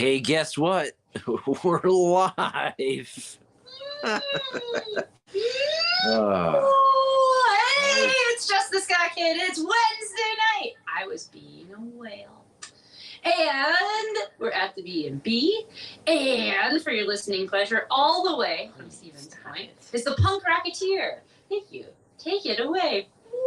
Hey, guess what? We're live. Oh, hey, it's just the Sky Kid. It's Wednesday night. I was being a whale. And we're at the B&B. And for your listening pleasure, all the way from Stephen's Point is the Punk Rocketeer. Thank you. Take it away. Woo!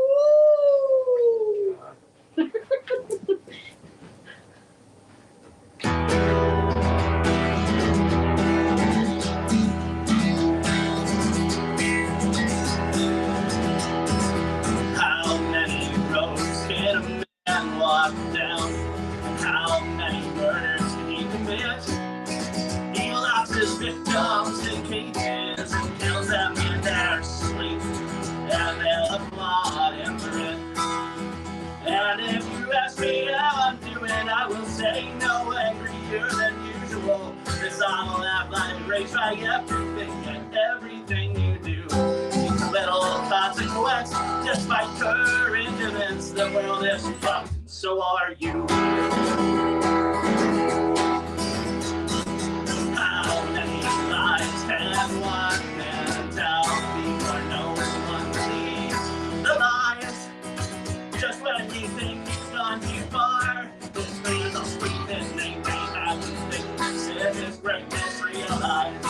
How many roads can a man walk down? How many murders can he commit? He locks his victims in cages and kills them in their sleep, and they'll applaud him for it. And if you ask me how I'm doing, I will say no angrier than usual. This awful app line breaks by everything and everything you do. It's a little consequence, just by current events. The world is fucked, and so are you. How many lies can one man tell before no one believes the lies? Just when you think he's gone too far, his face will sweep and they may have to think his greatness realized.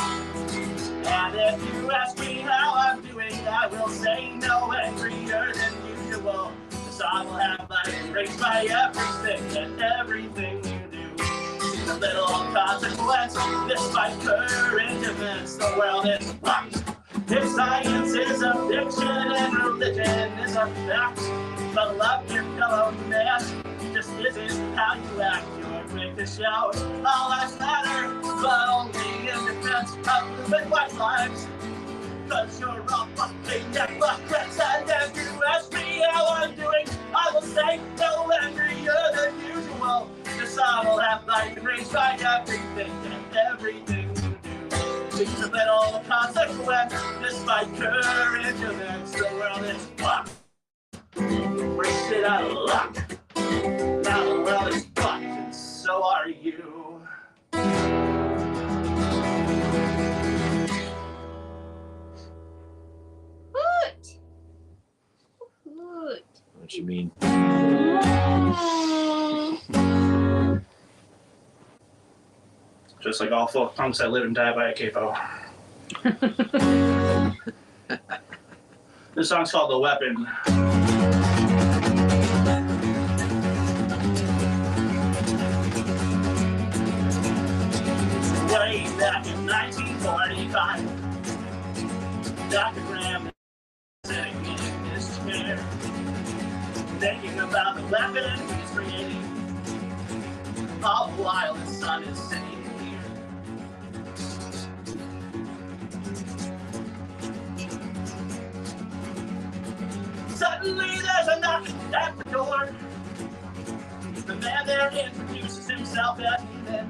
And if you ask me how I'm doing, I will say no angrier than usual. Cause I will have my embraced by everything and everything you do. It's a little consequence, despite current events. The world is fucked. If science is a fiction and religion is a fact, but love your fellow man just isn't how you act. You're quick to shout all lives matter, but only in defense of blue and white lives. Cause you're all fucking hypocrites, and if you ask me how I'm doing, I will say no angrier than usual. Cause I will have life embraced by everything and everything you do. It's a little consequence, despite current events. The world is fucked. Embrace it out of luck. Now the world is fucked, and so are you. Hoot! Hoot! What you mean? Just like all folk punks that live and die by a capo. This song's called The Weapon. Way back in 1945, Dr. Graham is sitting in his chair, thinking about the weapon he's creating, all the while his son is sitting here. Suddenly there's a knock at the door. The man there introduces himself as then.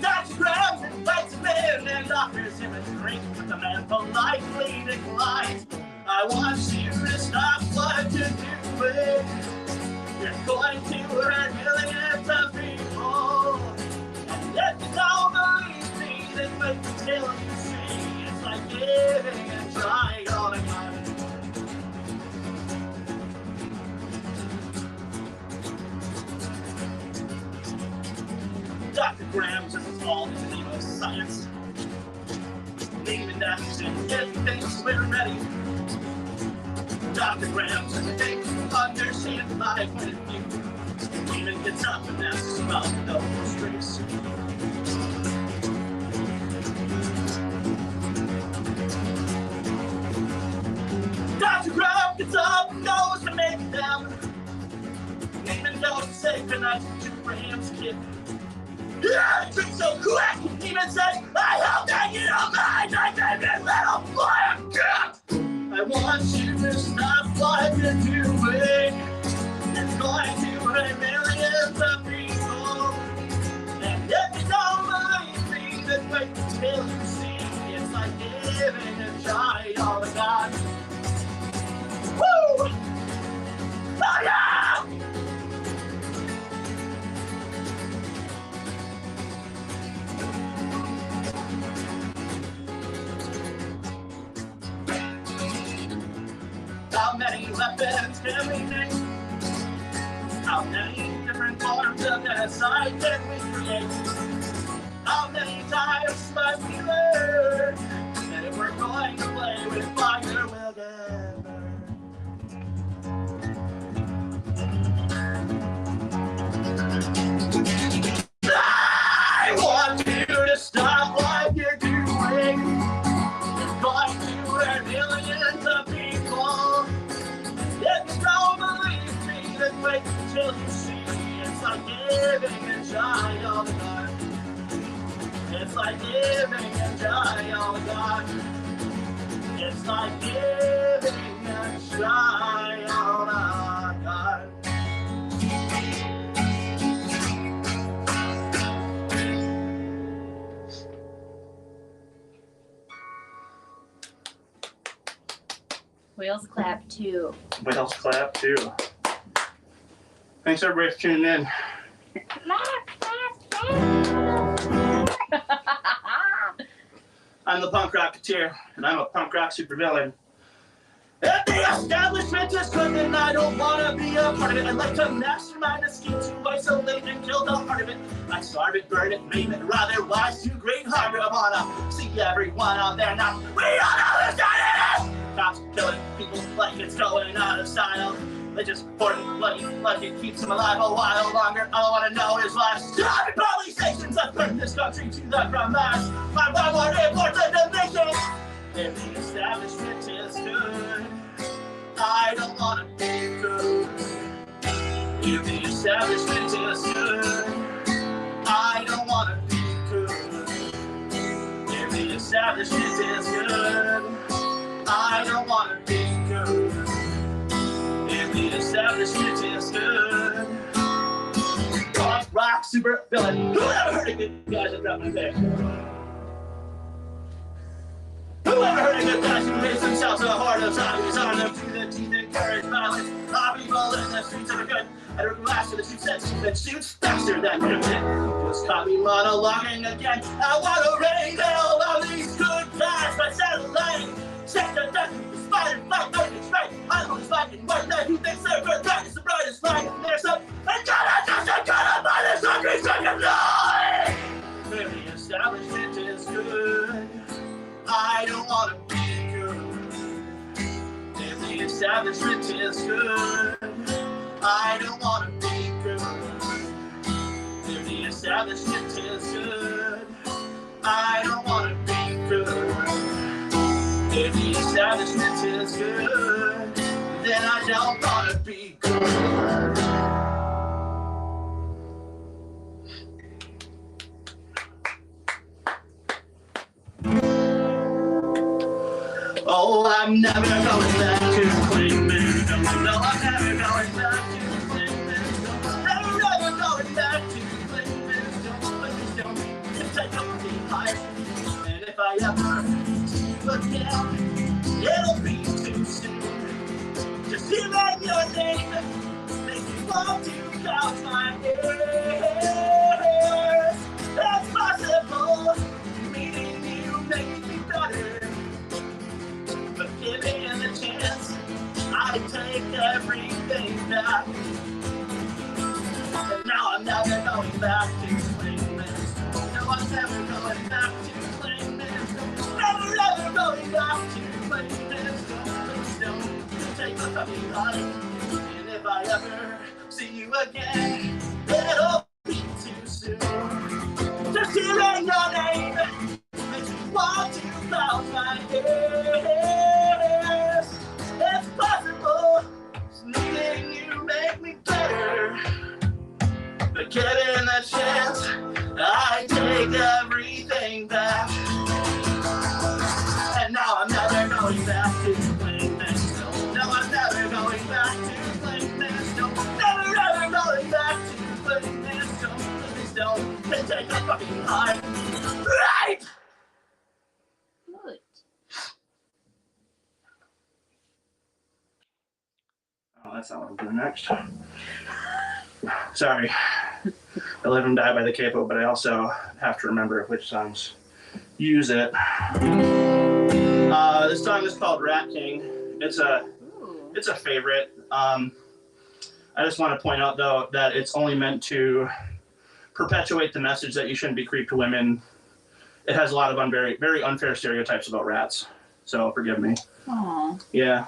Dr. Graham invites him in and offers him a drink, but the man politely declines. I want you to stop what you're doing. You're going to hurt millions of people. And if you don't believe me, then wait until you see. It's like giving a child a gun. Dr. Graham just all his name of science. Leaving action if he thinks we're ready. Dr. Graham just thinks understand my point of view. Even gets up and asks about those streets. Dr. Graham gets up and goes to make them. Even goes to say goodnight to Graham's kid. Yeah, it's so quick! Even says, I hope that you don't mind my baby little boy I'm cat! I want you to stop what you're doing. It's going to hurt millions of people. And if you don't believe me, then wait until you see. It's like giving a child a gun. Woo! Oh yeah! How many weapons can we make? How many different forms of genocide can we create? How many times must we learn that if we're going to play with fire, we'll get burned? I want you to stop what you're doing. It's going to hurt millions of people. If you don't believe me, then wait until you see. It's like giving a child a gun. It's like giving a child a gun. It's like giving a child a gun. Whales clap too. Whales clap too. Thanks everybody for tuning in. I'm the punk rocketeer, and I'm a punk rock supervillain. If the establishment is good, then I don't want to be a part of it. I'd like to mastermind a scheme to isolate and kill the heart of it. I starve it, burn it, maim it, rather wise to great harm. I wanna see everyone out there now. We all know who's done it! Cops killing people like it's going out of style. They just pouring bloody like it keeps them alive a while longer. All I want to know is why. Stop police stations have turned this country to the ground mass. I want to import the nation. If the establishment is good, I don't want to be good. If the establishment is good, I don't want to be good. If the establishment is good, I don't want to be good. If the establishment is good, punk rock super villain. Who ever heard of good guys that drop my back? Who ever heard of good guys who raise themselves to a horde of zombies on them to the teeth and courage violence? Our people in the streets are good. And every master that shoots that shoots faster than you did. Just caught me monologuing again. I want to rain all of these good guys by settling. Check the death, fight and fight, fight it's right. I'm always fighting one night who thinks they're good, right? It's the brightest light. There's a gonna buy this hungry second life. If the establishment is good, I don't want to be good. If the establishment is good, I don't want to be good. If the establishment is good, I don't want to be good. If the establishment is good, then I don't want to be good. Oh, I'm never going back to Cleveland. No, I'm never going back to Cleveland. Never going back to Cleveland. Please don't take up the life. And if I ever see you again, it'll be too soon. Just hearing your name makes me want to count my hairs. That's possible. Meeting you makes me better. But given the chance, I take everything back. And now I'm never going back to Cleveland. No, I'm never going back to Cleveland. Never ever going back to Cleveland. Please don't take a fucking life. And if I ever see you again, it'll be too soon. Just hearing your name makes me want to bounce my head. It's possible, needing you make me better. But given the chance, I take everything back. And now I'm never going back to playing this. No, I'm never going back to playing this. No, never ever going back to playing this. Don't, please don't take a fucking life. Right! Good. Oh, that's not what I'm doing next. Sorry. I live and die by the capo, but I also have to remember which songs use it. This song is called Rat King. It's it's a favorite. I just want to point out, though, that it's only meant to perpetuate the message that you shouldn't be creeped to women. It has a lot of very unfair stereotypes about rats. So forgive me. Aww. Yeah.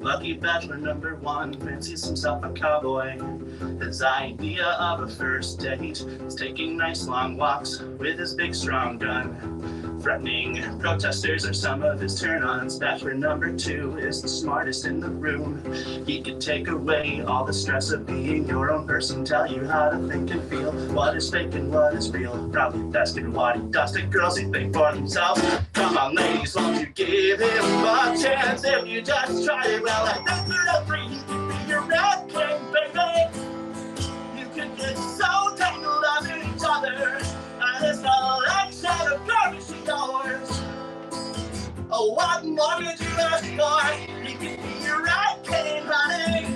Lucky bachelor number 1 fancies himself a cowboy. His idea of a first date is taking nice long walks with his big strong gun. Threatening protesters are some of his turn-ons. Bachelor number 2 is the smartest in the room. He could take away all the stress of being your own person, tell you how to think and feel, what is fake and what is real. Probably best in what he does to girls who think for themselves. Come on ladies, won't you give him a chance? If you just try it, well, I think you're free. He could be your red king, baby. You could get so tangled up in each other, and it's collection of garbage is yours. Oh, what more could you ask for? He could be your red king, honey.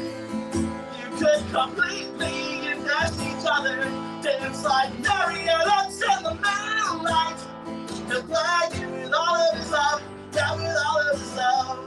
You could completely invest each other, dance like marionettes in the moonlight. He'll provide you with all of his love, yeah, with all of his love.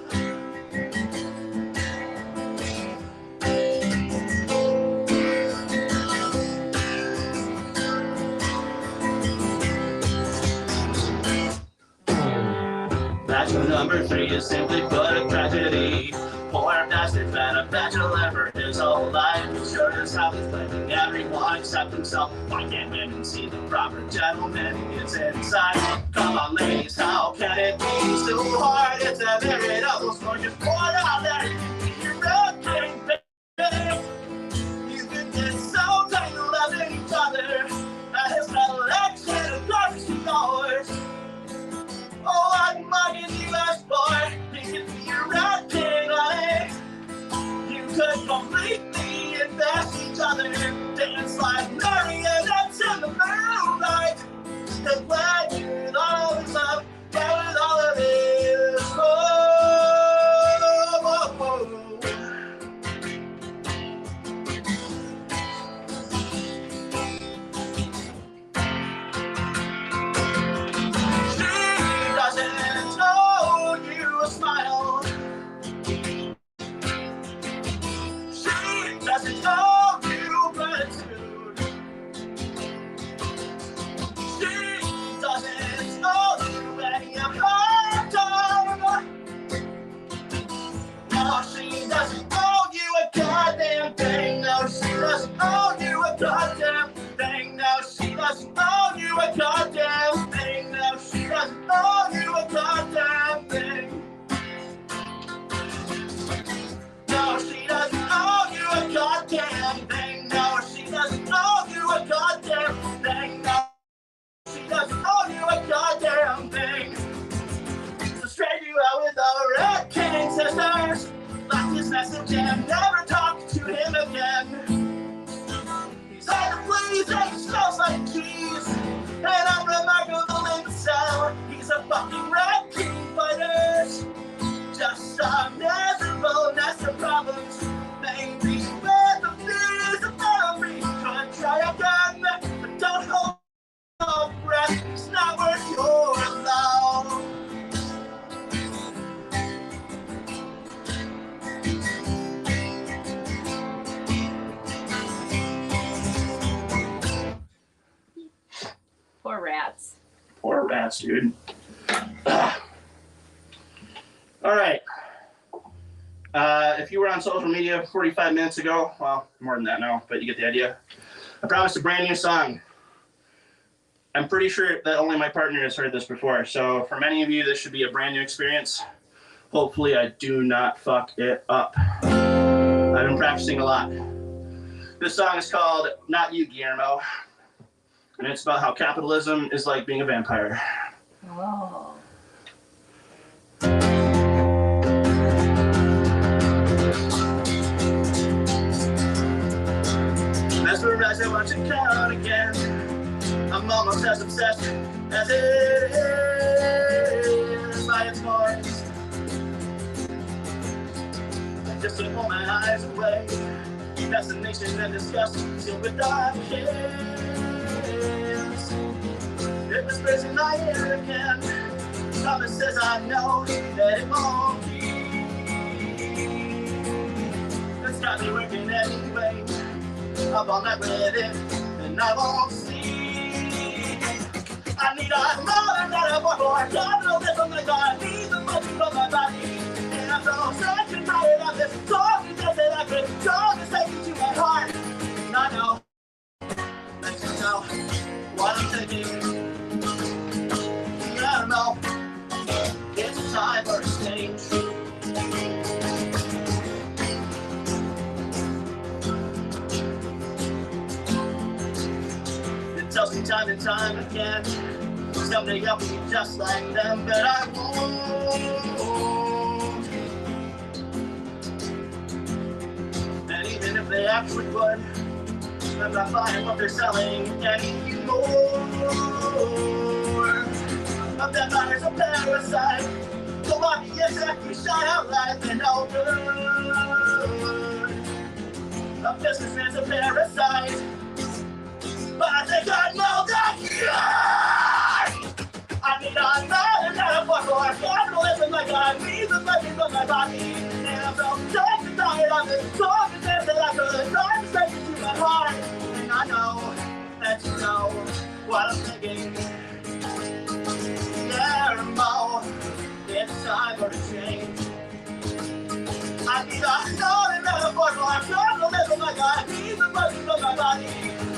Bachelor number 3 is simply put a tragedy. Poor bastard been a bachelor for his whole life. He sure as hell is blaming everyone except himself. Why can't women see the proper gentleman he is inside? Come on ladies, how can it be so hard? It's a veritable smorgasbord out there. You're a king, baby. You could get so tangled up in each other, and his collection of garbage is yours. Oh, what more can you ask for? He could be your red king, honey. You could completely invest each other, dance like marionettes in the moonlight. He'll play you with all of his love, yeah, with all of his doesn't know you gratitude. She doesn't know you any of her time. No, she doesn't owe you a goddamn thing. No, she doesn't owe you a goddamn thing. No, she doesn't owe you a goddamn thing. No, she doesn't owe you a goddamn thing. No, she doesn't owe you a goddamn thing. No, she doesn't owe you a goddamn thing. No, she doesn't owe you a goddamn thing. So straight you out with all red king sisters. Left his message and never talked to him again. He's hard to please and he smells like cheese. And unremarkable in the cell. He's a fucking red king fighter. Just a miserable nest of problems. Maybe with the fears of memory, could try again, but don't hold your breath. It's not worth your love. Poor rats. Poor rats, dude. All right. If you were on social media 45 minutes ago, well, more than that now, but you get the idea. I promised a brand new song. I'm pretty sure that only my partner has heard this before, so for many of you, this should be a brand new experience. Hopefully, I do not fuck it up. I've been practicing a lot. This song is called Not You, Guillermo, and it's about how capitalism is like being a vampire. Oh. Mesmerized and watch it count again. I'm almost as obsessed as it is by its voice. And just to pull my eyes away. Fascination and disgust till with dark hands. It whispers in my ear again. Promises I know that it won't be. It's got me working anyway. Up all night with it, and I won't sleep. I need a more than a more. I can't know this from my God. I need the money from my body. And I'm so sick and tired of this song that I could go to take you to my heart. And I know that you know what I'm thinking. I don't know. It's time for a change. It tells me time and time again, someday I'll be just like them, but I won't. And even if they actually would, I'm not buying what they're selling anymore. Of that matters a parasite. So why be exactly shine out life and no good? A businessman's a parasite. But I think I know that I need another for capitalism like I need the money from my body. And I'm so sick and tired of this song that I could try to take it to my heart. And I know that you know what I'm thinking. It's time for a change. I need another metaphor for I'm trying to live like I need the money from my body.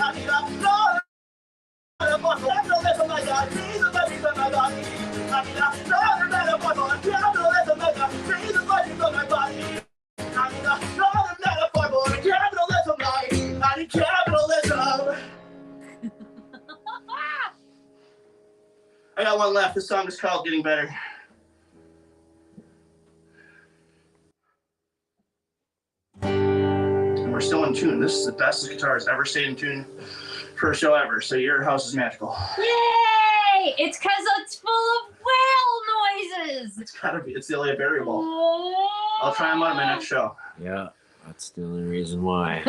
I need another metaphor for I'm trying to live like I need the money from my body. I need another metaphor for I'm trying to live like I need the money from my body. I need another metaphor for capitalism like I need capitalism. I got one left. This song is called Getting Better. And we're still in tune. This is the best the guitar has ever stayed in tune for a show ever. So your house is magical. Yay! It's because it's full of whale noises. It's gotta be. It's the only variable. I'll try them out at my next show. Yeah, that's the only reason why.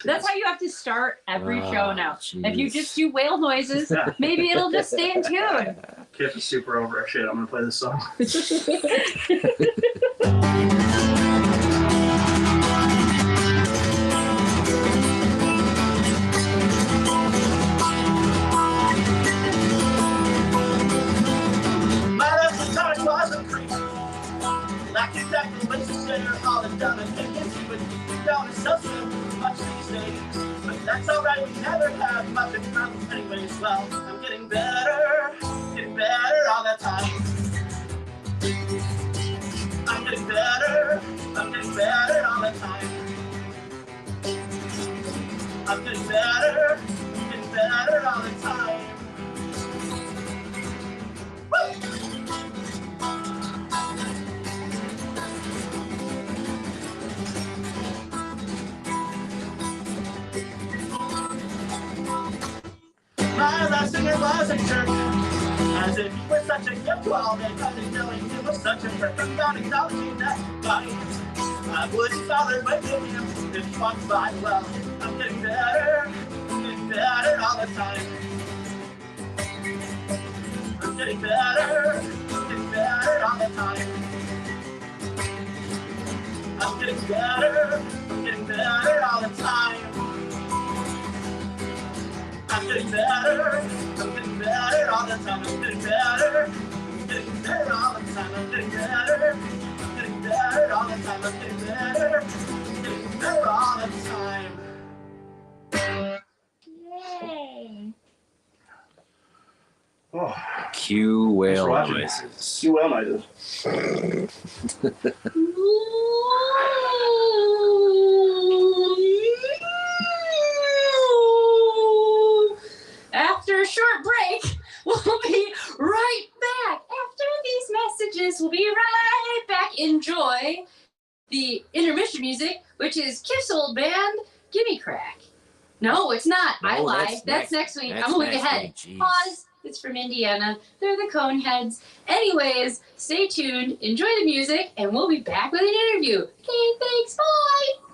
That's how you have to start every show now. Geez. If you just do whale noises, Yeah. maybe it'll just stay in tune. Kip is super over our shit. I'm gonna play this song. My last guitar wasn't free. Like exactly what you said, all the dumb and thinking she would down and so much these days. But that's alright, we never have much of problems anyways. Well, I'm getting better all the time. I'm getting better all the time. I'm getting better all the time. Woo! My last singer was a jerk, as if he was such a gift to all that nothing knowing he was such a prick. I'm not acknowledging that body. I wouldn't bother with him if he walked by. Well, I'm getting better all the time. I'm getting better all the time. I'm getting better all the time. I'm getting better all the time. I'm getting better all the time. I'm getting better all the time. I'm getting better all the time. Yay! Oh, Cue whale watching. noises. You well noises. After a short break, we'll be right back. After these messages, we'll be right back. Enjoy the intermission music, which is Kip's old band, Gimme Crack. No, it's not. I No, lied. That's next week. I'm a week ahead. Jeez. Pause. It's from Indiana. They're the Coneheads. Anyways, stay tuned, enjoy the music, and we'll be back with an interview. Okay, thanks, bye!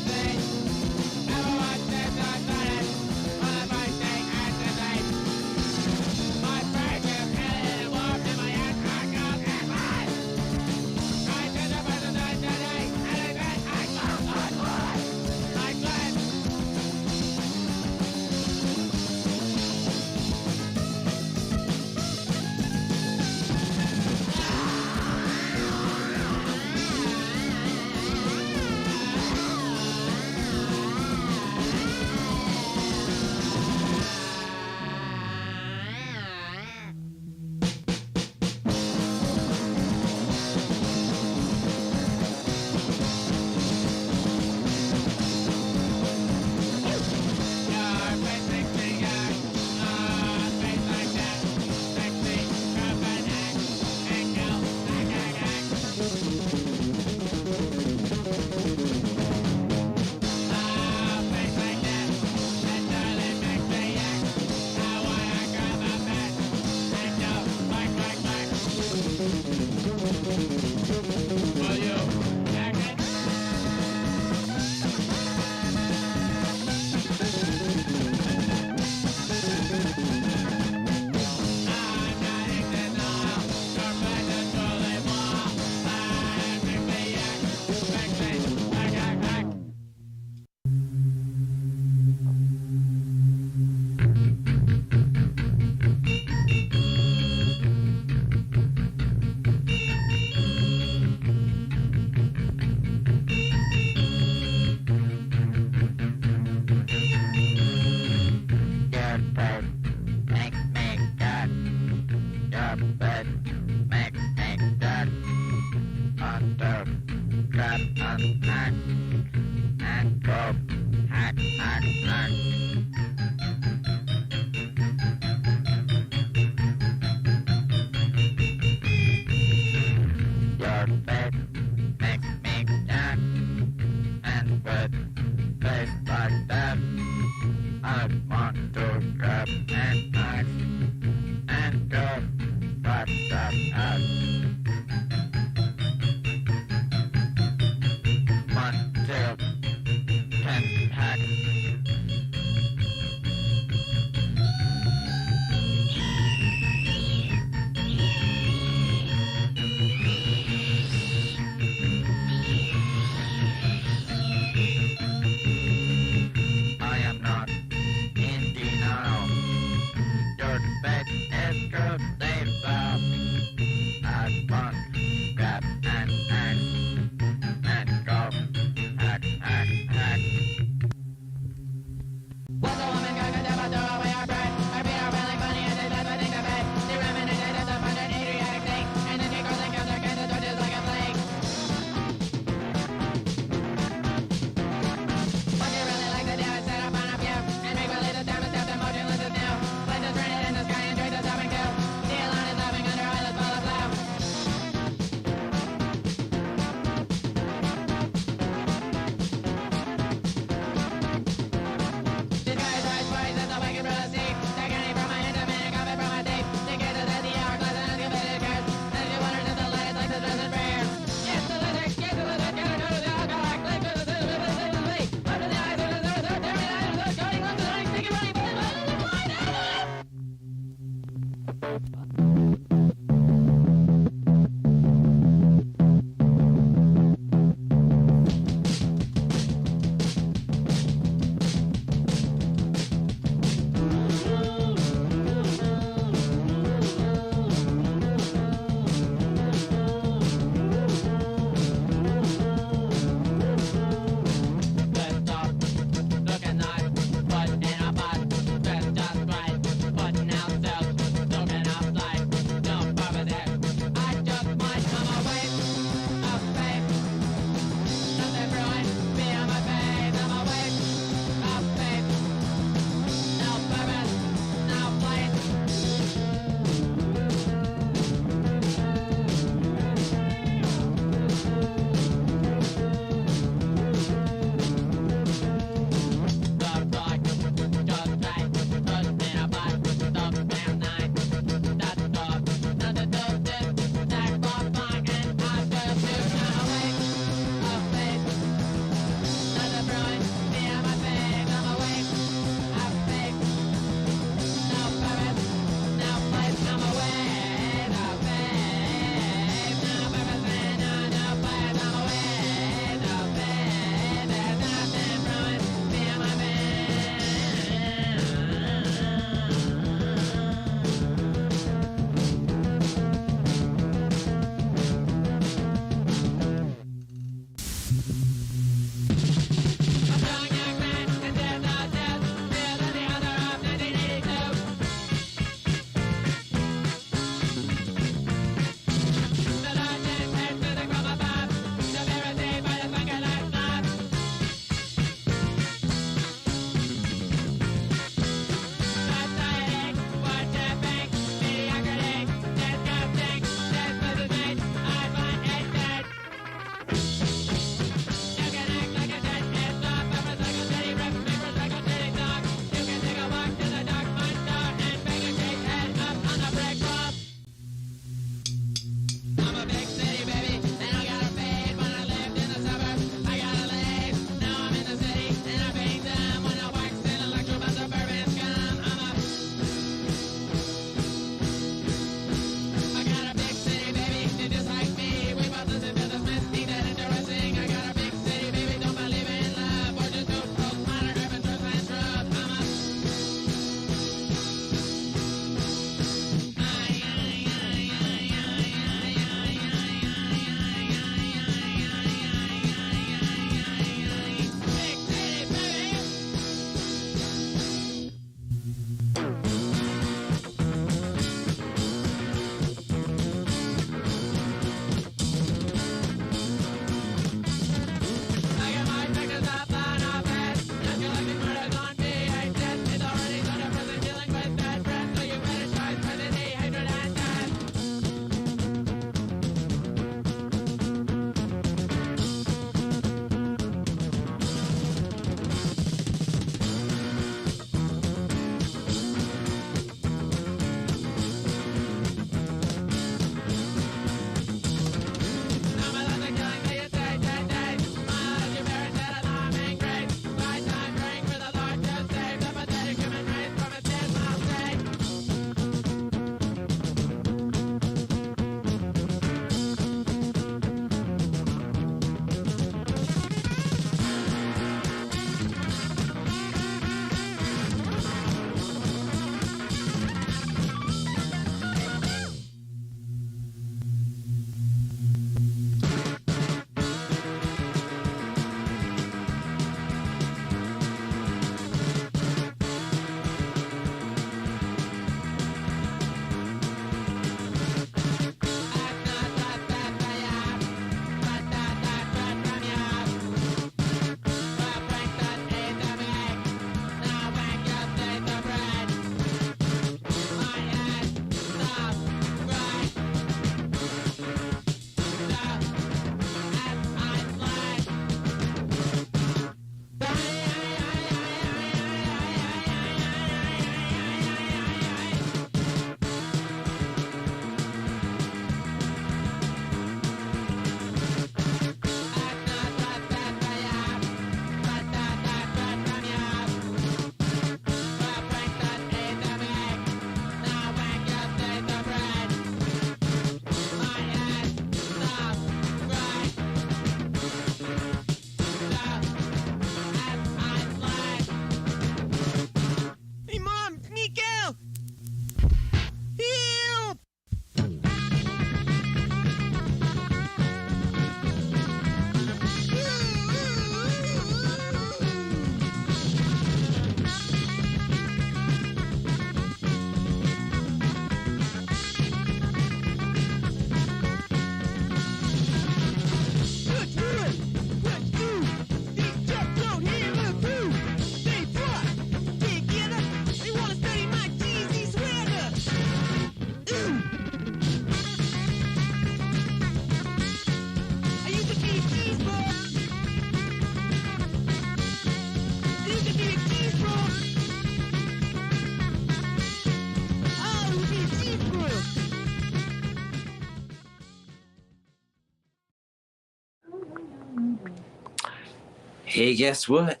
Hey, guess what?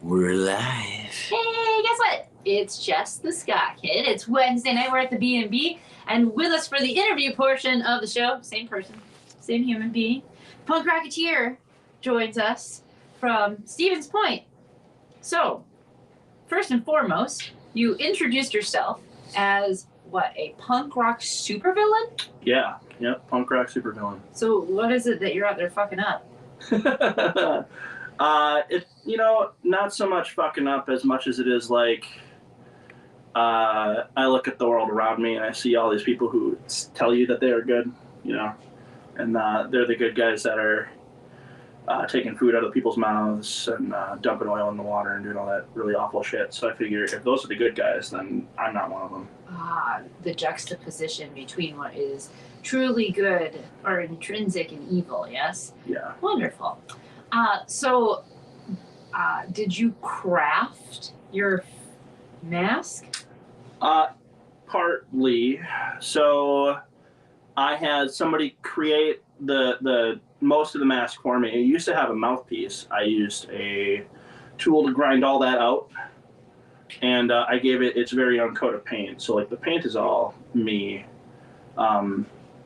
We're live. Hey, guess what? It's Jess, the Ska Kid. It's Wednesday night. We're at the B&B, and with us for the interview portion of the show, same person, same human being, Punk Rocketeer joins us from Stevens Point. So, first and foremost, you introduced yourself as what, a punk rock supervillain? Yeah, yep, punk rock supervillain. So, what is it that you're out there fucking up? Not so much fucking up as much as it is like I look at the world around me and I see all these people who tell you that they are good, and they're the good guys that are taking food out of people's mouths and dumping oil in the water and doing all that really awful shit. So I figure if those are the good guys, then I'm not one of them. The juxtaposition between what is truly good or intrinsic and evil, yes? Yeah. Wonderful. Did you craft your mask? Partly. So I had somebody create the most of the mask for me. It used to have a mouthpiece. I used a tool to grind all that out, and I gave it its very own coat of paint. So like the paint is all me.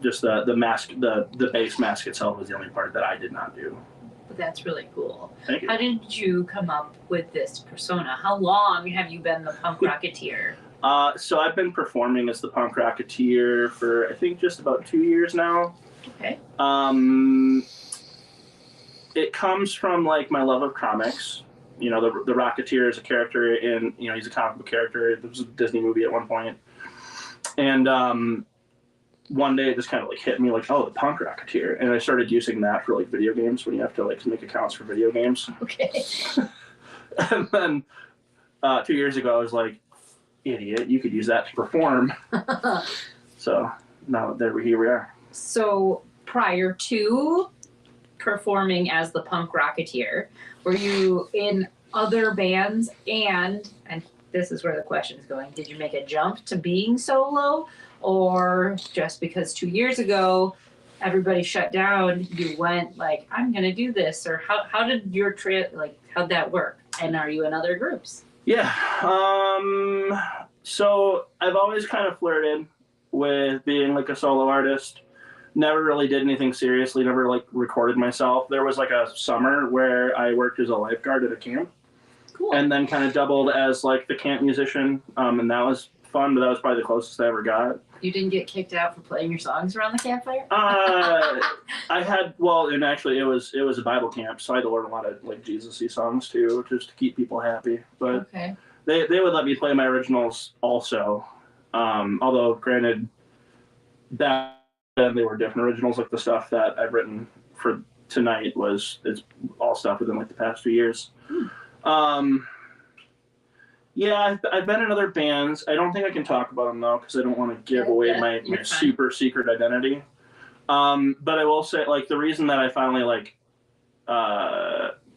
Just the mask, the base mask itself is the only part that I did not do. But that's really cool. Thank you. How did you come up with this persona? How long have you been the Punk Rocketeer? So I've been performing as the Punk Rocketeer for I think just about 2 years now. Okay. It comes from like my love of comics. The Rocketeer is a character in, he's a comic book character. There was a Disney movie at one point. And one day it just kind of like hit me like, oh, the Punk Rocketeer. And I started using that for like video games when you have to like make accounts for video games. Okay. And then 2 years ago I was like, idiot, you could use that to perform. So now here we are. So prior to performing as the Punk Rocketeer, were you in other bands and this is where the question is going, did you make a jump to being solo, or just because 2 years ago everybody shut down, you went like, I'm gonna do this? Or how did your how'd that work? And are you in other groups? Yeah. So I've always kind of flirted with being like a solo artist. Never really did anything seriously, never like recorded myself. There was like a summer where I worked as a lifeguard at a camp. Cool. And then kind of doubled as like the camp musician. And that was fun, but that was probably the closest I ever got. You didn't get kicked out for playing your songs around the campfire? And actually it was a Bible camp, so I had to learn a lot of like Jesus-y songs too, just to keep people happy. But okay. They would let me play my originals also. Although granted, back then they were different originals. Like the stuff that I've written for tonight it's all stuff within like the past 2 years. Yeah, I've been in other bands. I don't think I can talk about them though, because I don't want to give away my super secret identity. But I will say, like, the reason that I finally like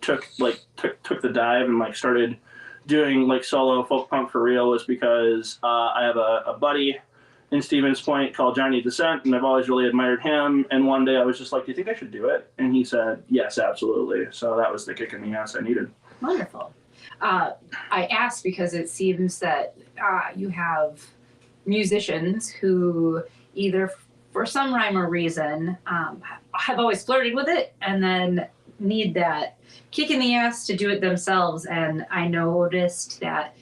took the dive and like started doing like solo folk punk for real was because I have a buddy in Stevens Point called Johnny Descent, and I've always really admired him. And one day I was just like, do you think I should do it? And he said, yes, absolutely. So that was the kick in the ass I needed. Wonderful. I asked because it seems that you have musicians who either for some rhyme or reason have always flirted with it and then need that kick in the ass to do it themselves. And I noticed that,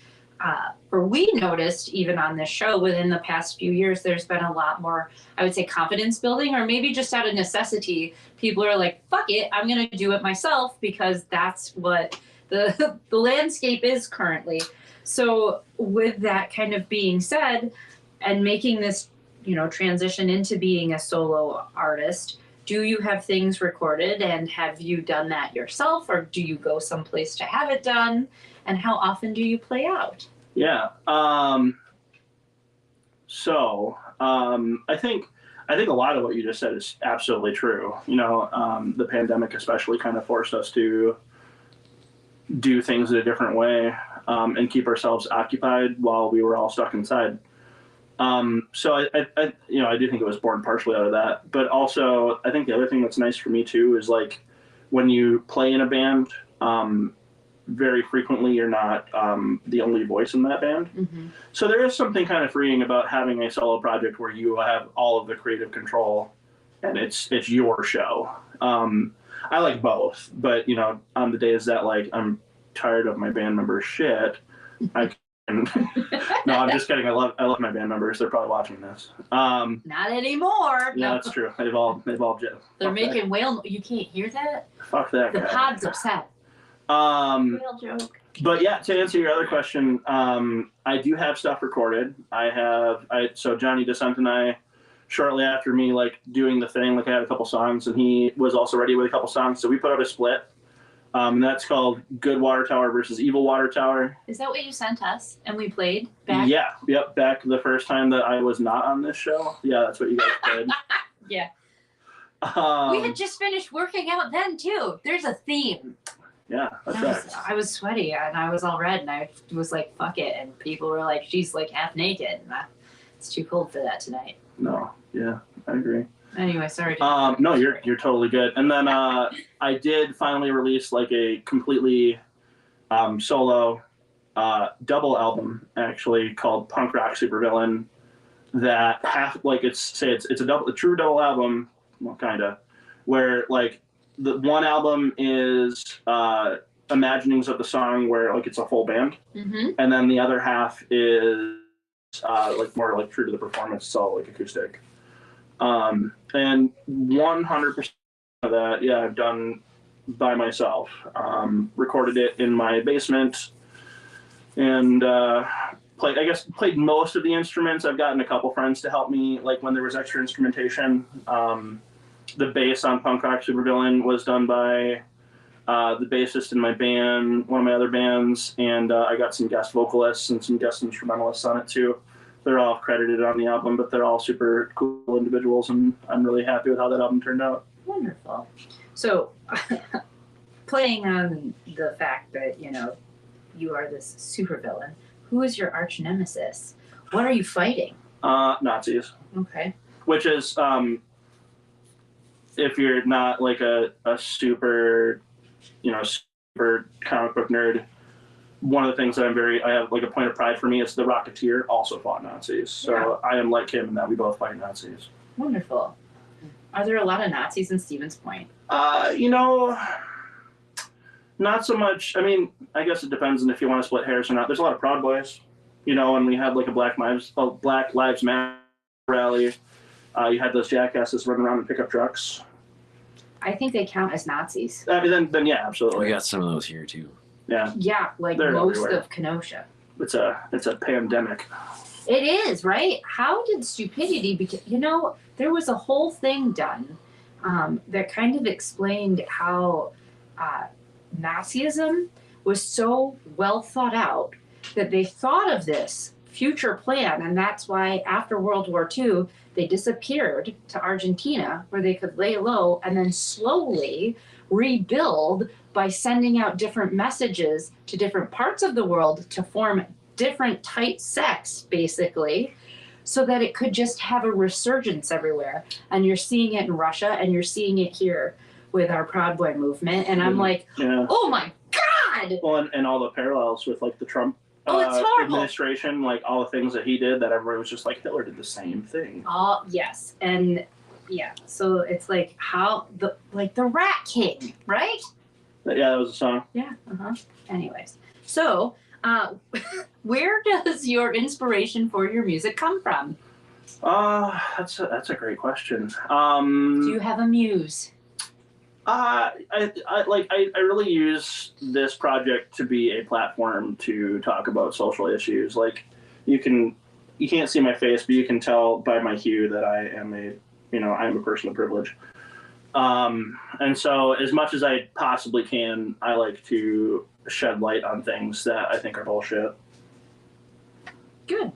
we noticed even on this show within the past few years, there's been a lot more, I would say, confidence building, or maybe just out of necessity, people are like, fuck it, I'm going to do it myself because that's what the landscape is currently. So with that kind of being said, and making this, transition into being a solo artist, do you have things recorded, and have you done that yourself, or do you go someplace to have it done? And how often do you play out? Yeah. I think a lot of what you just said is absolutely true. The pandemic especially kind of forced us to do things in a different way, and keep ourselves occupied while we were all stuck inside. So I do think it was born partially out of that, but also I think the other thing that's nice for me too is like when you play in a band, very frequently you're not the only voice in that band. Mm-hmm. So there is something kind of freeing about having a solo project where you have all of the creative control and it's your show. I like both, but you know, on the days that like I'm tired of my band members' shit, I can. No, I'm just kidding. I love my band members. They're probably watching this. Not anymore. Yeah, No. that's true. They've all. They're making whale. You can't hear that. Fuck that The guy. pod's upset. Whale joke. But yeah, to answer your other question, I do have stuff recorded. So Johnny Descent and I, shortly after me like doing the thing, like I had a couple songs and he was also ready with a couple songs. So we put out a split. And that's called Good Water Tower versus Evil Water Tower. Is that what you sent us and we played back? Yeah, yep, back the first time that I was not on this show. Yeah, that's what you guys played. Yeah. We had just finished working out then too. There's a theme. Yeah, that's right. I was sweaty and I was all red and I was like, fuck it. And people were like, she's like half naked. And it's too cold for that tonight. No, yeah, I agree. Anyway, sorry. No, you're totally good. And then I did finally release like a completely solo double album actually called Punk Rock Supervillain. That it's a true double album, well, kinda, where like the one album is imaginings of the song where like it's a full band, Mm-hmm. and then the other half is like more like true to the performance, it's all like acoustic. And 100% of that, yeah, I've done by myself. Recorded it in my basement, and played most of the instruments. I've gotten a couple friends to help me, like when there was extra instrumentation. The bass on Punk Rock Supervillain was done by the bassist in my band, one of my other bands, and I got some guest vocalists and some guest instrumentalists on it too. They're all credited on the album, but they're all super cool individuals, and I'm really happy with how that album turned out. Wonderful. So, playing on the fact that, you know, you are this supervillain, who is your arch nemesis? What are you fighting? Nazis. Okay. Which is, if you're not like a super comic book nerd, one of the things that I have like a point of pride for me is the Rocketeer also fought Nazis. So yeah. I am like him in that we both fight Nazis. Wonderful. Are there a lot of Nazis in Stevens Point? Not so much. I mean, I guess it depends on if you want to split hairs or not. There's a lot of Proud Boys, and we had like a Black Lives Matter rally. You had those jackasses running around in pickup trucks. I think they count as Nazis. Then yeah, absolutely. We got some of those here too. Yeah. Yeah, like They're most everywhere. of Kenosha. It's a pandemic. It is, right? How did stupidity there was a whole thing done that kind of explained how Nazism was so well thought out that they thought of this future plan, and that's why after World War II, they disappeared to Argentina where they could lay low and then slowly rebuild by sending out different messages to different parts of the world to form different tight sects, basically, so that it could just have a resurgence everywhere. And you're seeing it in Russia, and you're seeing it here with our Proud Boy movement. And I'm like, yeah. Oh my God! Well, and all the parallels with like the Trump It's horrible. administration, like all the things that he did, that everybody was just like, Hitler did the same thing. Yes, and yeah, so it's like how the Rat King, right? Yeah, that was a song. Yeah. Anyways, so where does your inspiration for your music come from? That's a great question. Do you have a muse? I really use this project to be a platform to talk about social issues. Like you can't see my face, but you can tell by my hue that I am a person of privilege. And so as much as I possibly can, I like to shed light on things that I think are bullshit. Good.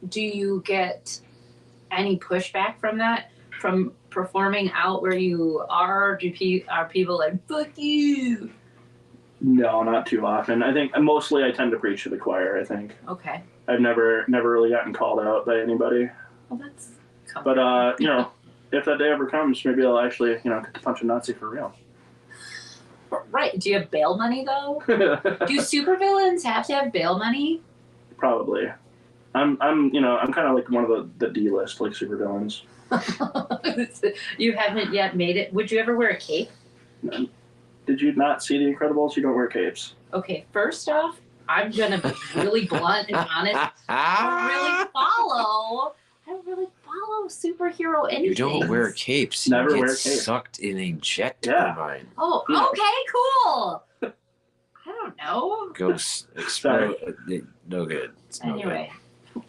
Do you get any pushback from that? From performing out where you are? Are people like, fuck you? No, not too often. I think mostly I tend to preach to the choir, I think. Okay. I've never really gotten called out by anybody. Well, that's comforting. But, if that day ever comes, maybe I'll actually, get to punch a Nazi for real. Right. Do you have bail money though? Do supervillains have to have bail money? Probably. I'm kind of like one of the D-list like supervillains. You haven't yet made it. Would you ever wear a cape? Did you not see The Incredibles? You don't wear capes. Okay, first off, I'm gonna be really blunt and honest. I don't really follow superhero anything. You don't wear capes. Never you get wear capes. Sucked in a jet Yeah. turbine. Oh, okay, cool. I don't know. Goes explode. No good. It's no Anyway,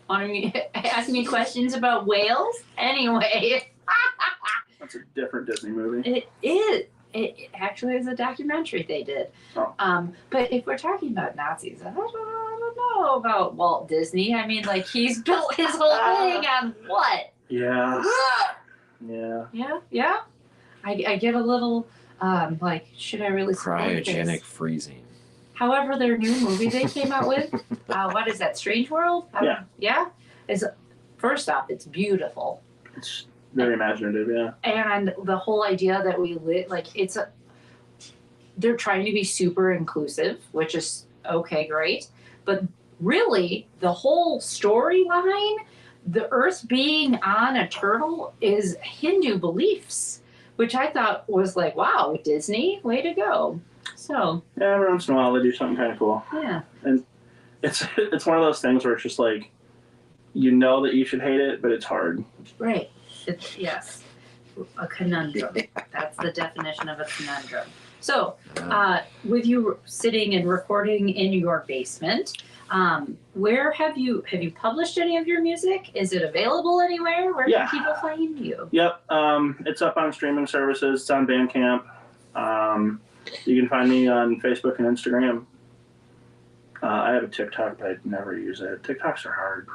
want to ask me questions about whales? Anyway, That's a different Disney movie. it is. It actually is a documentary they did. Oh. But if we're talking about Nazis, I don't know about Walt Disney. I mean, like, he's built his whole thing on what? Yeah. Yeah. Yeah. I get a little like, should I really support Cryogenic this? freezing. However, their new movie they came out with, what is that? Strange World? Yeah. Is first off, it's beautiful. It's very imaginative, yeah. And the whole idea that we live, like, they're trying to be super inclusive, which is okay, great. But really, the whole storyline, the Earth being on a turtle, is Hindu beliefs, which I thought was like, wow, Disney, way to go. So Yeah, every once in a while they do something kind of cool. yeah, It's one of those things where it's just like, you know that you should hate it, but it's hard. right. Yes, a conundrum. That's the definition of a conundrum. So, with you sitting and recording in your basement, where have you published any of your music? Is it available anywhere? Where Yeah. can people find you? Yep. It's up on streaming services. It's on Bandcamp. You can find me on Facebook and Instagram. I have a TikTok, but I never use it. TikToks are hard.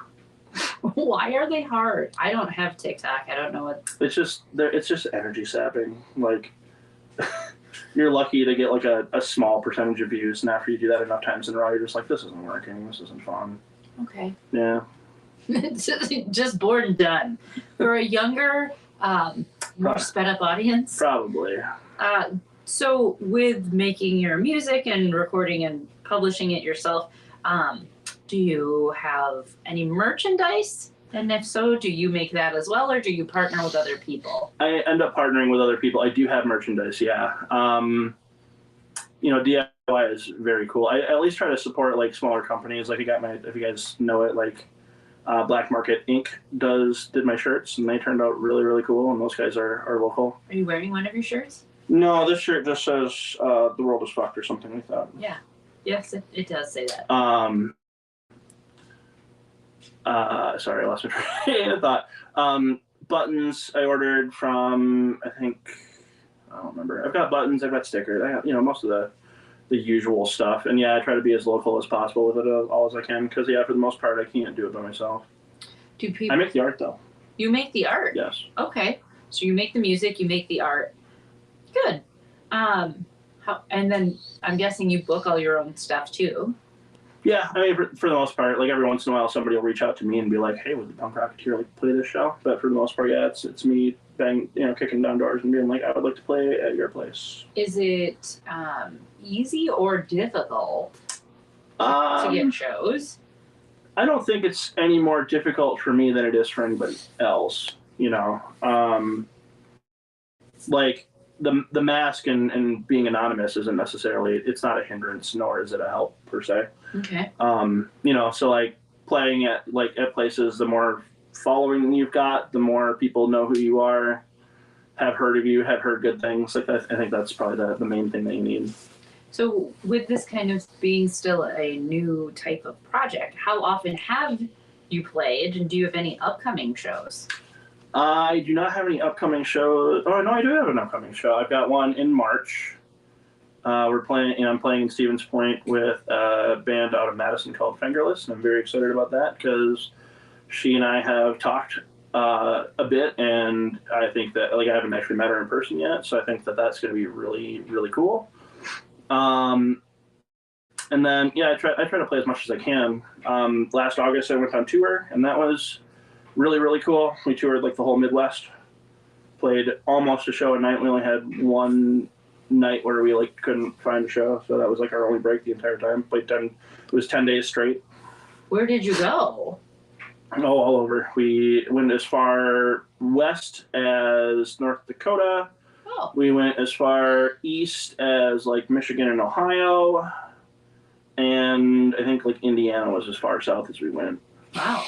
Why are they hard? I don't have TikTok. I don't know what. It's just energy sapping. Like, you're lucky to get like a small percentage of views, and after you do that enough times in a row, you're just like, this isn't working. This isn't fun. Okay. Yeah. Just bored and done. For a younger, more sped up audience. Probably. So with making your music and recording and publishing it yourself, do you have any merchandise? And if so, do you make that as well, or do you partner with other people? I end up partnering with other people. I do have merchandise, yeah. DIY is very cool. I at least try to support like smaller companies. Like if you guys know it, like Black Market Inc. did my shirts, and they turned out really, really cool. And those guys are local. Are you wearing one of your shirts? No, this shirt just says "The world is fucked" or something like that. Yeah. Yes, it does say that. Sorry, I lost my train of thought. Buttons I ordered from, I don't remember. I've got buttons, I've got stickers, I got, most of the usual stuff. And yeah, I try to be as local as possible with it all as I can, because yeah, for the most part, I can't do it by myself. Do people? I make the art though. You make the art? Yes. Okay. So you make the music, you make the art. Good. And then I'm guessing you book all your own stuff too. Yeah, I mean, for the most part, like every once in a while, somebody will reach out to me and be like, "Hey, would the Punk Rocketeer like play this show?" But for the most part, yeah, it's me kicking down doors and being like, "I would like to play at your place." Is it easy or difficult to get shows? I don't think it's any more difficult for me than it is for anybody else. Like the mask and being anonymous isn't necessarily, it's not a hindrance, nor is it a help per se. Okay. So like playing at places, the more following you've got, the more people know who you are, have heard of you, have heard good things. Like that, I think that's probably the main thing that you need. So with this kind of being still a new type of project, how often have you played, and do you have any upcoming shows? I do not have any upcoming shows. Oh no, I do have an upcoming show. I've got one in March. I'm playing in Stevens Point with a band out of Madison called Fingerless, and I'm very excited about that because she and I have talked a bit, and I think that I haven't actually met her in person yet, so I think that that's going to be really, really cool. And then I try to play as much as I can. Last August I went on tour, and that was really, really cool. We toured the whole Midwest, played almost a show a night. We only had one night where we like couldn't find a show, so that was like our only break the entire time. It was 10 days straight. Where did you go? Oh, all over. We went as far west as North Dakota. Oh. We went as far east as like Michigan and Ohio, and I think like Indiana was as far south as we went. Wow.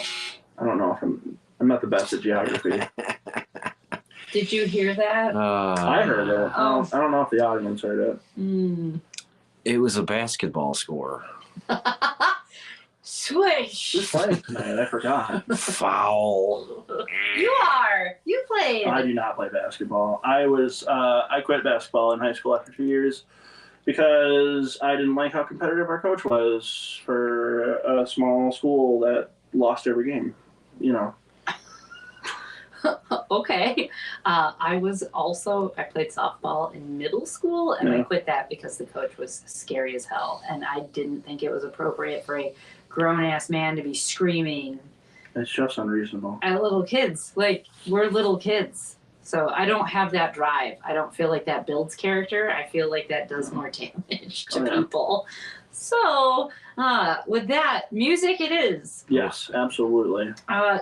I don't know if I'm not the best at geography. Did you hear that? I heard it. Oh. I don't know if the audience heard it. It was a basketball score. Swish. Who's playing tonight? I forgot. Foul. You played. I do not play basketball. I quit basketball in high school after 2 years because I didn't like how competitive our coach was for a small school that lost every game. You know. Okay. I played softball in middle school, and I quit that because the coach was scary as hell, and I didn't think it was appropriate for a grown-ass man to be screaming It's just unreasonable. at little kids. Like, we're little kids. So I don't have that drive. I don't feel like that builds character. I feel like that does more damage to people. So with that, music it is. Yes, absolutely.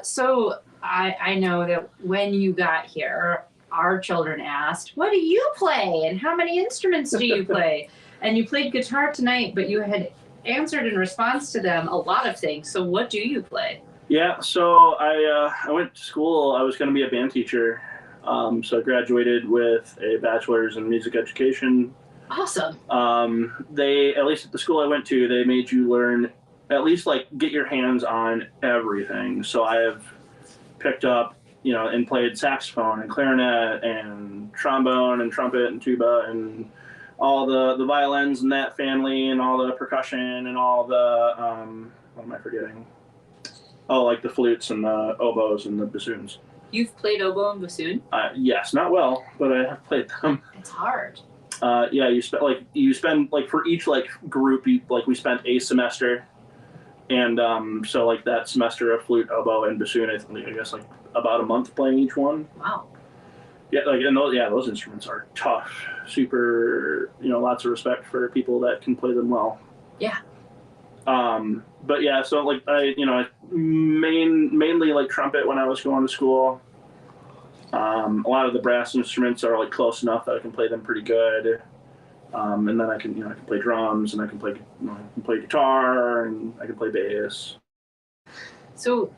So I know that when you got here, our children asked, what do you play and how many instruments do you play? And you played guitar tonight, but you had answered in response to them a lot of things. So what do you play? Yeah, so I went to school. I was going to be a band teacher. So I graduated with a bachelor's in music education. Awesome. They, at least at the school I went to, they made you learn, at least like get your hands on everything. So I have picked up, and played saxophone and clarinet and trombone and trumpet and tuba and all the violins in that family and all the percussion and all the, what am I forgetting? Oh, like the flutes and the oboes and the bassoons. You've played oboe and bassoon? Yes, not well, but I have played them. It's hard. Yeah, you spend for each group, we spent a semester, and so that semester of flute, oboe, and bassoon, I guess about a month playing each one. Wow. Yeah, and those instruments are tough. Super, lots of respect for people that can play them well. Yeah. But yeah, so I mainly trumpet when I was going to school. A lot of the brass instruments are close enough that I can play them pretty good. And then I can play drums, and I can play guitar, and I can play bass. So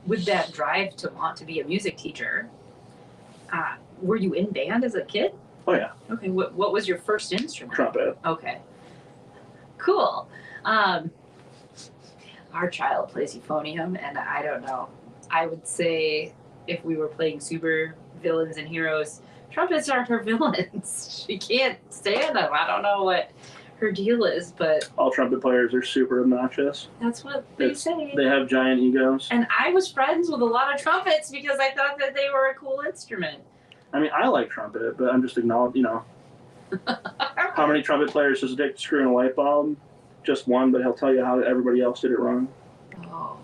with that drive to want to be a music teacher, were you in band as a kid? Oh yeah. Okay, what was your first instrument? Trumpet. Okay. Cool. Our child plays euphonium, and I don't know. I would say if we were playing super villains and heroes, trumpets are her villains. She can't stand them. I don't know what her deal is, but all trumpet players are super obnoxious. that's what they say. They have giant egos. And I was friends with a lot of trumpets because I thought that they were a cool instrument. I mean, I like trumpet, but I'm just acknowledging, how many trumpet players does it take to screw in a light bulb? Just one, but he'll tell you how everybody else did it wrong. Oh.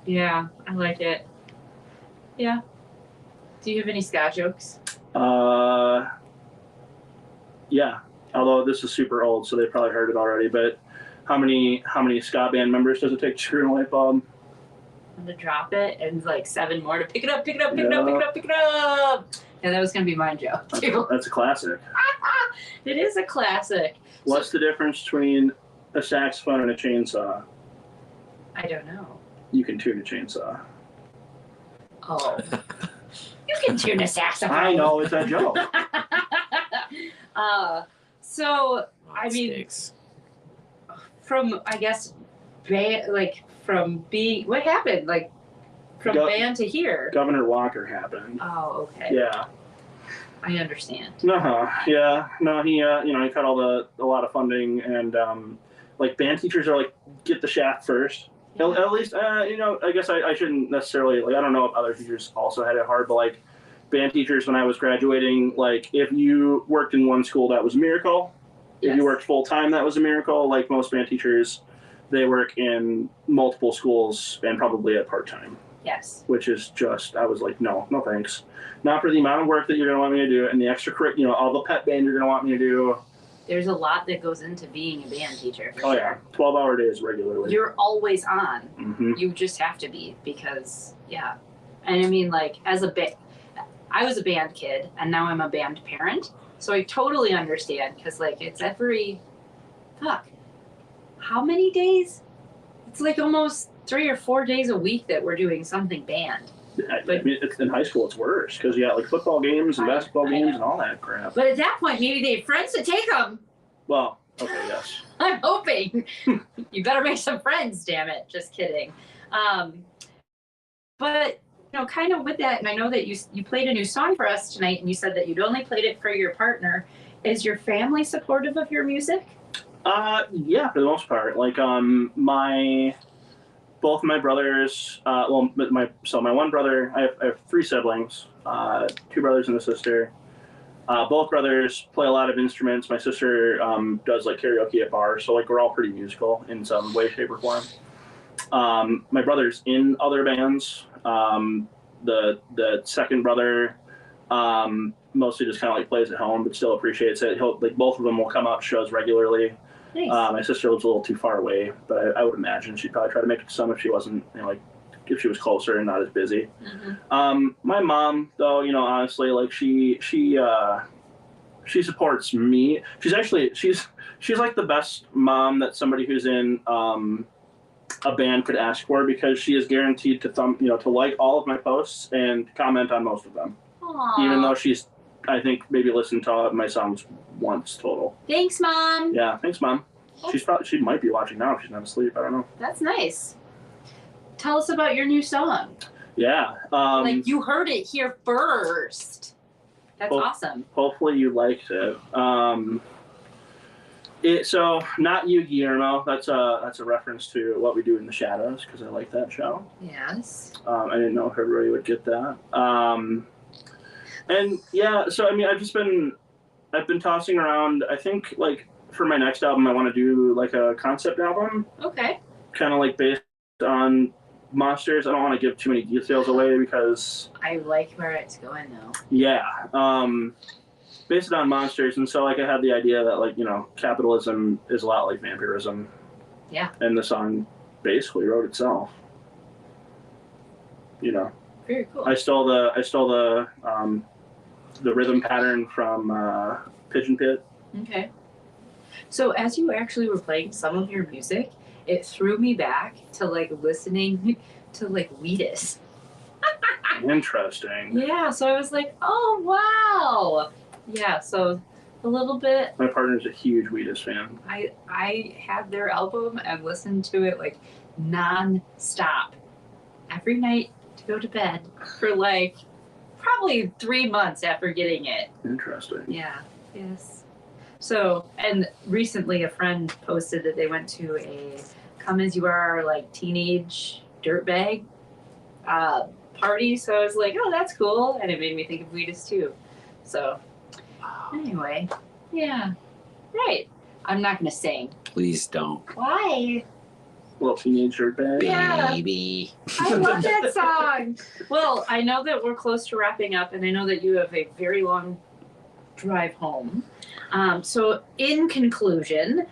Yeah, I like it. Yeah. Do you have any ska jokes? Yeah. Although this is super old, so they probably heard it already. But how many ska band members does it take to screw in a light bulb? And to drop it, and 7 more to pick it up, pick it up, pick it up, pick it up, pick it up. Yeah, that was gonna be my joke too. That's a classic. It is a classic. What's the difference between a saxophone and a chainsaw? I don't know. You can tune a chainsaw. Oh. You can tune a saxophone. I know, it's a joke. So I mean, Sticks. from I guess from being what happened from band to here. Governor Walker happened. Oh, okay. Yeah. I understand. Yeah. No, he he cut a lot of funding, and band teachers are get the shaft first. Yeah. At least I guess I shouldn't necessarily I don't know if other teachers also had it hard, but band teachers when I was graduating, if you worked in one school, that was a miracle. Yes. If you worked full time, that was a miracle. Most band teachers, they work in multiple schools and probably at part time. Yes. which is just, I was like, no thanks. Not for the amount of work that you're going to want me to do and the extra, all the pet band you're going to want me to do. There's a lot that goes into being a band teacher. Oh, yeah. 12-hour days regularly. You're always on. Mm-hmm. You just have to be because, yeah. And I mean, like, I was a band kid and now I'm a band parent. So I totally understand because, like, it's how many days? It's like almost 3 or 4 days a week that we're doing something band. I mean, it's, in high school, it's worse because you got like football games and basketball games and all that crap. But at that point, maybe they have friends to take them. Well, okay, yes. I'm hoping. You better make some friends, damn it. Just kidding. But, kind of with that, and I know that you played a new song for us tonight, and you said that you'd only played it for your partner. Is your family supportive of your music? Yeah, for the most part. Like, both my brothers, my one brother, I have 3 siblings, 2 brothers and a sister. Both brothers play a lot of instruments. My sister does like karaoke at bars, so like we're all pretty musical in some way, shape, or form. My brother's in other bands. The second brother mostly just kind of like plays at home, but still appreciates it. Both of them will come out to shows regularly. Nice. My sister lives a little too far away, but I would imagine she'd probably try to make it to some if she wasn't, if she was closer and not as busy. Mm-hmm. My mom, though, honestly, like she supports me. She's like the best mom that somebody who's in a band could ask for because she is guaranteed to like all of my posts and comment on most of them. Aww. Even though she's, I think, maybe listened to my songs once total. Thanks, Mom. Yeah, thanks, Mom. She might be watching now if she's not asleep. I don't know. That's nice. Tell us about your new song. Yeah. Like you heard it here first. That's awesome. Hopefully you liked it. So not you, Guillermo. That's a reference to What We Do in the Shadows because I like that show. Yes. I didn't know if everybody would get that. And yeah, so I mean, I've been tossing around. I think like for my next album, I want to do like a concept album. Okay. Kind of like based on monsters. I don't want to give too many details away because I like where it's going though. Yeah. Based on monsters, and so like I had the idea that like capitalism is a lot like vampirism. Yeah. And the song basically wrote itself. Very cool. I stole the rhythm pattern from Pigeon Pit. Okay. So as you actually were playing some of your music, it threw me back to like listening to like Wheatus. Interesting. Yeah, so I was like, oh wow. Yeah, so a little bit. My partner's a huge Wheatus fan. I had their album and listened to it like non-stop every night to go to bed for like probably 3 months after getting it. Interesting. Yeah. Yes. So, and recently a friend posted that they went to a Come As You Are like teenage dirtbag party. So I was like, oh, that's cool. And it made me think of Wheatus too. So anyway, yeah. Right. I'm not going to sing. Please don't. Why? Little teenage dirtbag. Yeah. Baby. I love that song. Well, I know that we're close to wrapping up, and I know that you have a very long drive home. So in conclusion,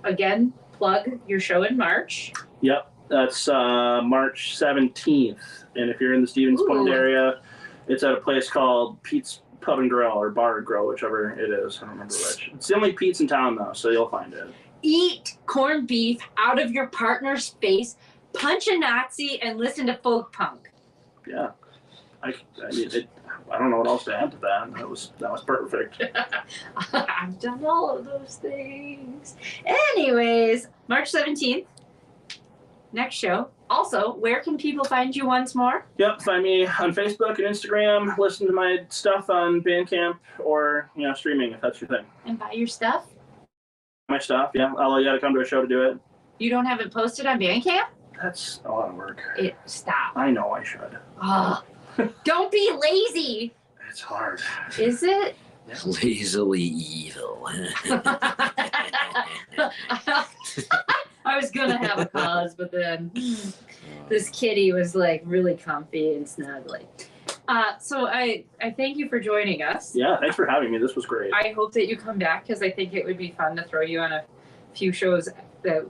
again, plug your show in March. Yep, that's March 17th. And if you're in the Stevens Point area, it's at a place called Pete's Pub and Grill or Bar and Grill, whichever it is. I don't remember which. It's the only Pete's in town, though, so you'll find it. Eat corned beef out of your partner's face, punch a Nazi, and listen to folk punk. Yeah. I don't know what else to add to that. That was perfect. I've done all of those things. Anyways, March 17th, next show. Also, where can people find you once more? Yep, find me on Facebook and Instagram. Listen to my stuff on Bandcamp or streaming if that's your thing. And buy your stuff? My stuff, yeah. Although you got to come to a show to do it. You don't have it posted on Bandcamp? That's a lot of work. Stop. I know I should. Oh, don't be lazy. It's hard. Is it? Lazily evil. I was gonna have a cause, but then this kitty was like really comfy and snuggly. So I thank you for joining us. Yeah, thanks for having me. This was great. I hope that you come back because I think it would be fun to throw you on a few shows that,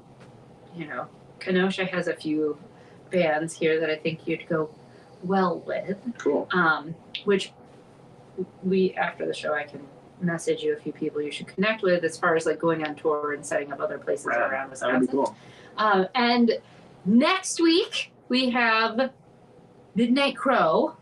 you know, Kenosha has a few bands here that I think you'd go well with. Cool. Which we, after the show, I can message you a few people you should connect with as far as like going on tour and setting up other places around That would be Wisconsin. cool. And next week we have Midnight Crow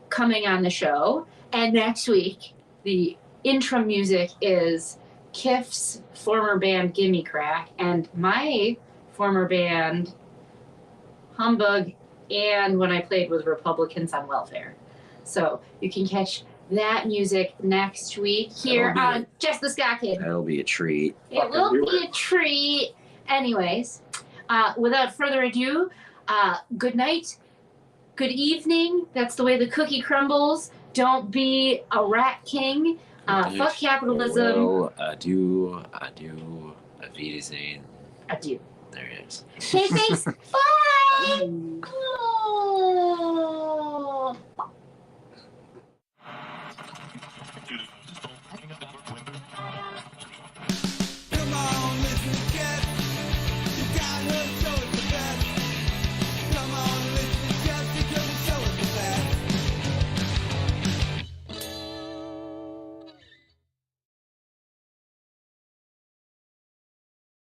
coming on the show, and next week the intro music is Kiff's former band Gimme Crack and my former band Humbug, and when I played with Republicans on Welfare. So you can catch that music next week here on Jess the Ska Kid. That'll be a treat. It will be a treat. Anyways, without further ado, good night, good evening. That's the way the cookie crumbles. Don't be a rat king. Fuck capitalism. Well, adieu, auf Wiedersehen. Adieu. There it is. Okay, thanks. Bye. Oh.